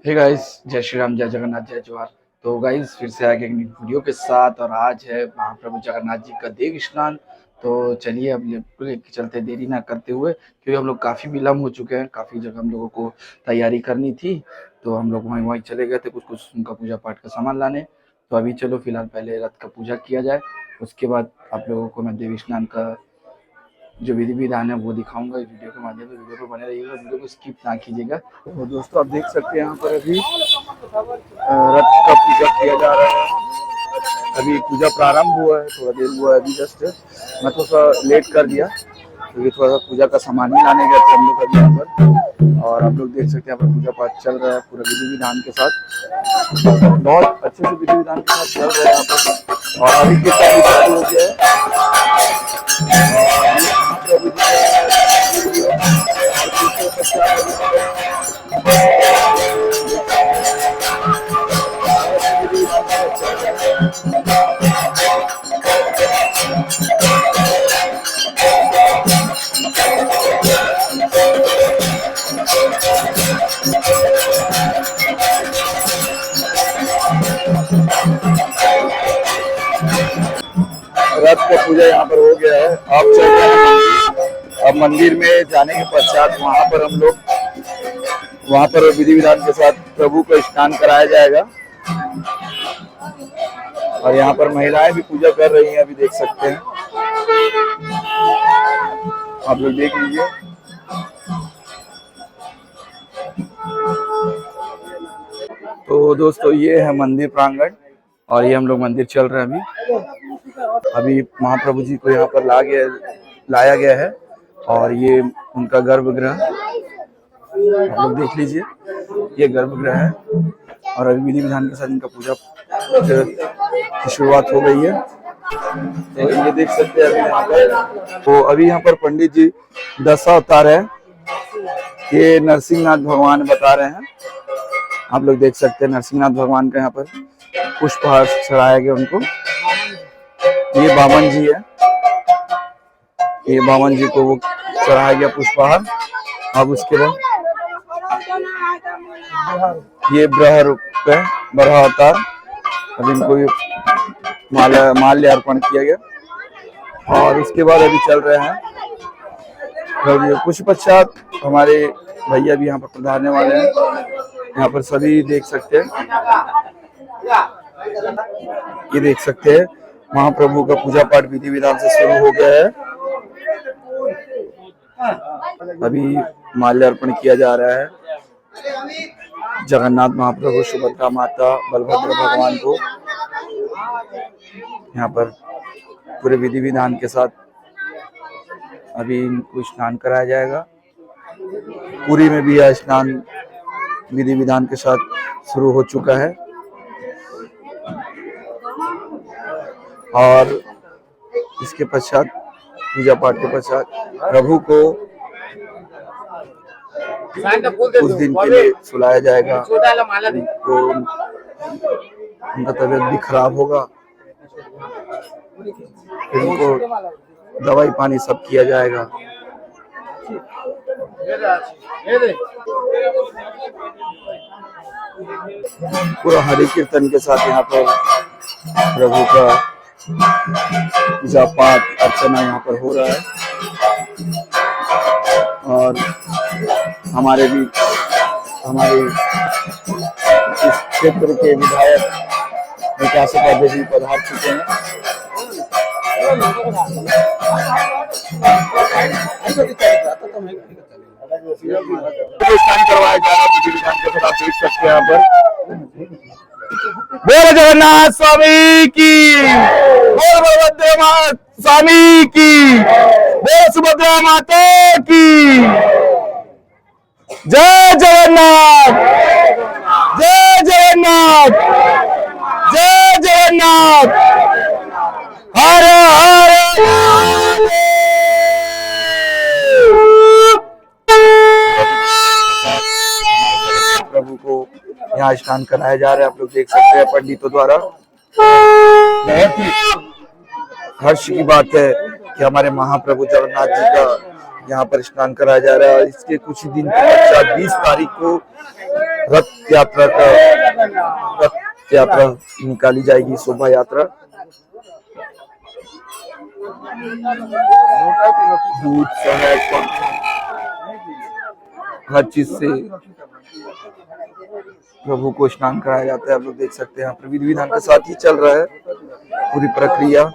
Hey guys, जय श्री राम, जय जगन्नाथ, जय जवाहर। तो गाइस फिर से आ गए एक नई वीडियो के साथ और आज है महाप्रभु जगन्नाथ जी का देव स्नान। तो चलिए अब लेके चलते देरी ना करते हुए, क्योंकि हम लोग काफ़ी विलम्ब हो चुके हैं। काफ़ी जगह हम लोगों को तैयारी करनी थी, तो हम लोग वहीं वहीं चले गए थे कुछ कुछ उनका पूजा पाठ का सामान लाने। तो अभी चलो फिलहाल पहले रथ का पूजा किया जाए, उसके बाद आप लोगों को मैं देव स्नान का जो विधि विधान है वो दिखाऊंगा इस वीडियो के माध्यम से। वीडियो पर बने रहिएगा, वीडियो को स्किप ना कीजिएगा। तो दोस्तों आप देख सकते हैं यहाँ पर अभी रथ का पूजा किया जा रहा है। अभी पूजा प्रारंभ हुआ है, थोड़ा देर हुआ है अभी जस्ट। मैं थोड़ा सा लेट कर दिया क्योंकि थोड़ा सा पूजा का सामान ही लाने गए थे हम लोग अभी यहाँ पर। और आप लोग देख सकते हैं यहाँ पर पूजा पाठ चल रहा है पूरा विधि विधान के साथ, बहुत अच्छे से विधि विधान के साथ चल रहा है यहाँ पर। और अभी के टाइम चालू हो गया रथ का पूजा यहाँ पर हो गया है। अब चल रहे हैं अब मंदिर में जाने के पश्चात वहाँ पर विधि विधान के साथ प्रभु को स्नान कराया जाएगा। और यहाँ पर महिलाएं भी पूजा कर रही हैं, अभी देख सकते हैं, आप लोग देख लीजिए। तो दोस्तों ये है मंदिर प्रांगण और ये हम लोग मंदिर चल रहे हैं अभी महाप्रभु जी को यहाँ पर लाया गया है और ये उनका गर्भगृह आप लोग देख लीजिए, ये गर्भगृह है। और अभी विधि विधान के साथ इनका पूजा की शुरुआत हो गई है। तो ये देख सकते हैं अभी यहाँ पर, तो अभी यहाँ पर पंडित जी दशा अवतार है, ये नरसिंहनाथ भगवान बता रहे हैं। आप लोग देख सकते हैं नरसिंहनाथ भगवान का यहाँ पर पुष्पहार चढ़ाया गया उनको। ये बामन जी है, ये बामन जी को वो चढ़ाया गया पुष्पहार। अब उसके बाद ये ब्रह रूप है, बरहा अवतार, अब इनको माल्य अर्पण किया गया। और उसके बाद अभी चल रहे हैं कुछ पश्चात हमारे भैया भी यहाँ पर पधारने वाले हैं। यहाँ पर सभी देख सकते हैं, ये देख सकते हैं महाप्रभु का पूजा पाठ विधि विधान से शुरू हो गया है। अभी माल्य अर्पण किया जा रहा है जगन्नाथ महाप्रभु, सुभद्रा माता, बलभद्र भगवान को। यहाँ पर पूरे विधि विधान के साथ अभी इनको स्नान कराया जाएगा। पुरी में भी यह स्नान विधि विधान के साथ शुरू हो चुका है। और इसके पश्चात पूजा पाठ के पश्चात प्रभु को कुछ दिन के लिए सुलाया जाएगा। उनको उनका तबीयत भी खराब होगा, फिर उनको दवाई पानी सब किया जाएगा। पूरा हरि कीर्तन के साथ यहाँ पर प्रभु का पूजा पाठ अर्चना यहाँ पर हो रहा है। और हमारे इस क्षेत्र के विधायक विकास उपाध्याय जी पधार चुके हैं। स्नान करवाया जा रहा है विधि विधान के साथ, आप देख सकते हैं यहाँ पर। बोल जगन्नाथ स्वामी की, बोल बलभद्र स्वामी की, बोल सुभद्रा माता की। जय जगन्नाथ, जय जगन्नाथ, जय जगन्नाथ, हर हर प्रभु को यहाँ स्नान कराया जा रहा है। आप लोग देख सकते हैं पंडितों द्वारा। बहुत ही हर्ष की बात है कि हमारे महाप्रभु जगन्नाथ जी का यहाँ पर स्नान कराया जा रहा है। इसके कुछ दिन के पश्चात 20 तारीख को रथ यात्रा निकाली जाएगी, शोभा यात्रा। दूध हर चीज से प्रभु को स्नान कराया जाता है। आप लोग देख सकते हैं यहाँ पर विधि विधान के साथ ही चल रहा है पूरी प्रक्रिया।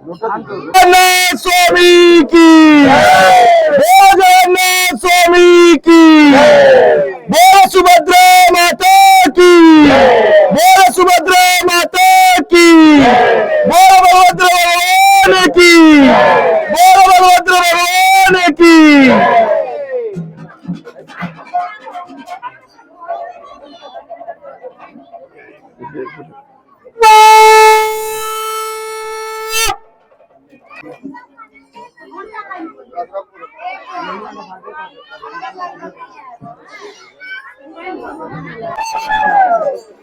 जगन्नाथ स्वामी की, जगन्नाथ स्वामी की, बोलो सुभद्रा माता की, बोलो सुभद्रा माता की, बोलो बलभद्र भगवान की, बोलो बलभद्र भगवान की।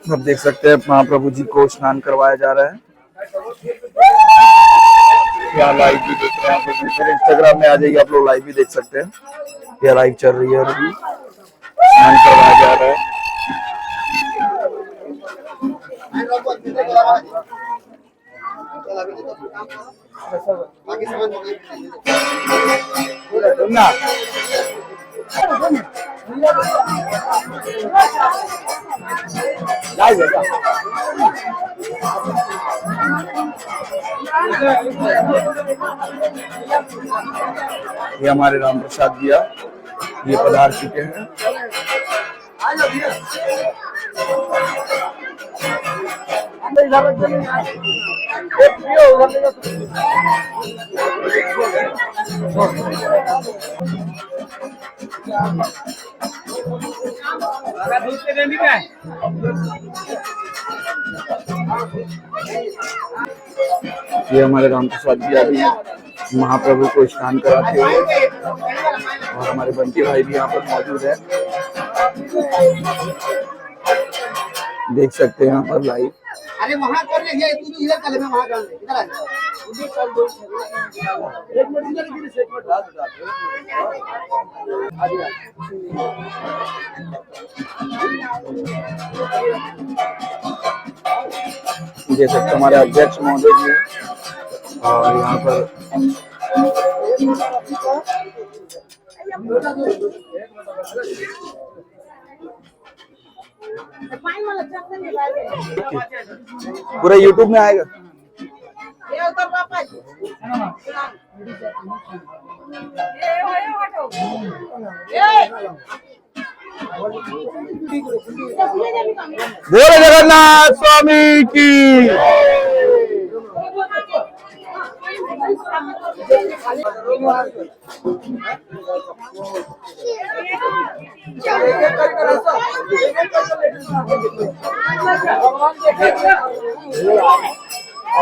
आप देख सकते हैं महाप्रभु जी को स्नान करवाया जा रहा है। यहाँ लाइव भी देख रहे हैं, मेरे इंस्टाग्राम में आ जाइए, आप लोग लाइव भी देख सकते हैं। यह लाइव चल रही है, अभी स्नान करवाया जा रहा है। ये हमारे राम प्रसाद भैया ये पधार चुके हैं। ये हमारे राम प्रसाद जी अभी महाप्रभु को स्नान कराते हुए, और हमारे बंटी भाई भी यहाँ पर मौजूद है, देख सकते हैं यहाँ पर लाइव। अरे वहाँ कर ले, तू भी इधर कर ले, मैं वहाँ कर ले, इधर आ जा। एक मिनट जैसे हमारे अध्यक्ष महोदय जी हैं, और यहाँ पर पूरा यूट्यूब में आएगा। बोलो जगन्नाथ स्वामी की।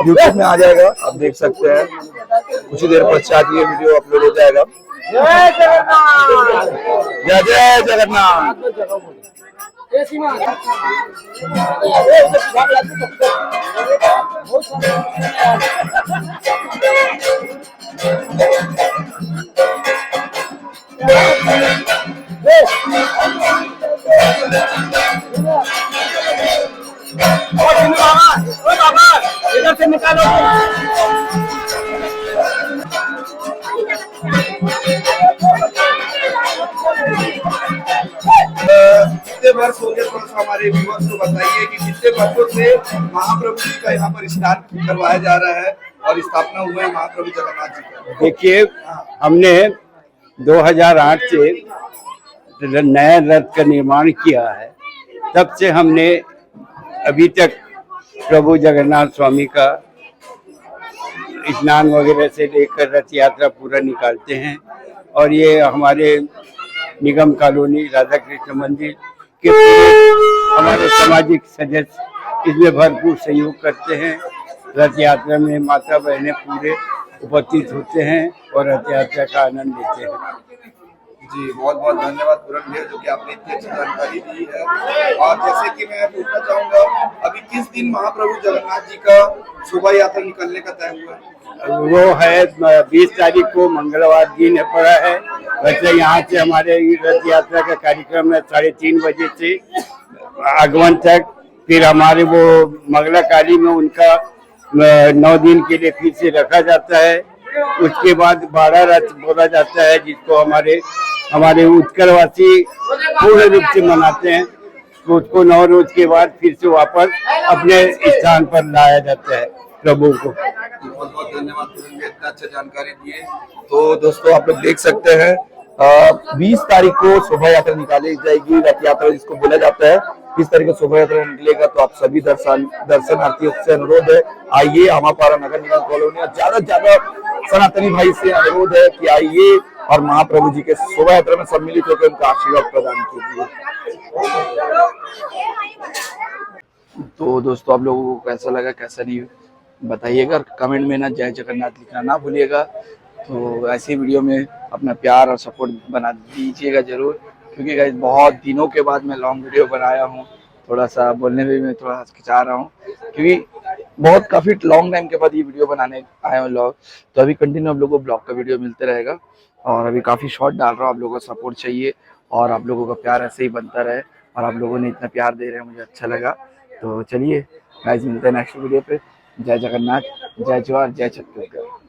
यूट्यूब में आ जाएगा, आप देख सकते हैं। कुछ ही देर पश्चात ये वीडियो अपलोड हो जाएगा। जय जगन्नाथ, जय जय जगन्नाथ। इधर से निकालो। कितने वर्ष हो गए, थोड़ा सा हमारे व्यूअर्स को बताइए कि कितने वर्षों से महाप्रभु जी का यहाँ पर स्नान करवाया जा रहा है और स्थापना हुआ है महाप्रभु जगन्नाथ जी का? देखिए, हमने 2008 से नया रथ का निर्माण किया है। तब से हमने अभी तक प्रभु जगन्नाथ स्वामी का स्नान वगैरह से लेकर रथ यात्रा पूरा निकालते हैं। और ये हमारे निगम कॉलोनी राधा कृष्ण मंदिर के हमारे सामाजिक सदस्य इसमें भरपूर सहयोग करते हैं। रथ यात्रा में माता बहनें पूरे उपस्थित होते हैं और रथ यात्रा का आनंद लेते हैं। जी, बहुत बहुत धन्यवाद पूरन भैया, जो कि आपने इतनी अच्छी जानकारी दी है। और जैसे कि मैं पूछना चाहूंगा, अभी किस दिन महाप्रभु जगन्नाथ जी का शोभा यात्रा निकलने का तय हुआ है? वो है 20 तारीख को मंगलवार दिन पड़ा है। वैसे यहाँ से हमारे रथ यात्रा का कार्यक्रम है 3:30 बजे से आगमन तक। फिर हमारे वो मंगलाकाली में उनका 9 दिन के लिए फिर से रखा जाता है। उसके बाद 12 रथ बोला जाता है, जिसको हमारे हमारे उत्कलवासी पूर्ण रूप से मनाते हैं। तो उसको 9 रोज के बाद फिर से वापस अपने स्थान पर लाया जाता है प्रभु को। बहुत बहुत धन्यवाद पूरन भैया, इतना अच्छा जानकारी दिए। तो दोस्तों आप लोग देख सकते हैं 20 तारीख को शोभा यात्रा निकाली जाएगी, रथ यात्रा जिसको बोला जाता है। 20 तारीख को शोभा यात्रा निकलेगा, तो आप सभी दर्शनार्थियों से अनुरोध है, आइए आमापारा नगर निगम कॉलोनी। और ज्यादा से ज्यादा सनातनी भाई से अनुरोध है कि आइए और महाप्रभु जी के शोभा यात्रा में सम्मिलित होकर उनका आशीर्वाद प्रदान कीजिए। तो दोस्तों आप लोगों को कैसा लगा कैसा नहीं बताइएगा, कमेंट में ना जय जगन्नाथ लिखना ना भूलिएगा। तो ऐसी वीडियो में अपना प्यार और सपोर्ट बना दीजिएगा जरूर, क्योंकि गाइस बहुत दिनों के बाद मैं लॉन्ग वीडियो बनाया हूँ। थोड़ा सा बोलने में मैं थोड़ा हिचकिचा रहा हूँ, क्योंकि बहुत काफ़ी लॉन्ग टाइम के बाद ये वीडियो बनाने आया हूँ ब्लॉग। तो अभी कंटिन्यू आप लोगों को ब्लॉग का वीडियो मिलते रहेगा, और अभी काफ़ी शॉर्ट डाल रहा हूँ। आप लोगों का सपोर्ट चाहिए और आप लोगों का प्यार ऐसे ही बनता रहे, और आप लोगों ने इतना प्यार दे रहे हैं, मुझे अच्छा लगा। तो चलिए गाइस, मिलते हैं नेक्स्ट वीडियो पे। जय जगन्नाथ, जय जवाहर, जय छत्तीसगढ़।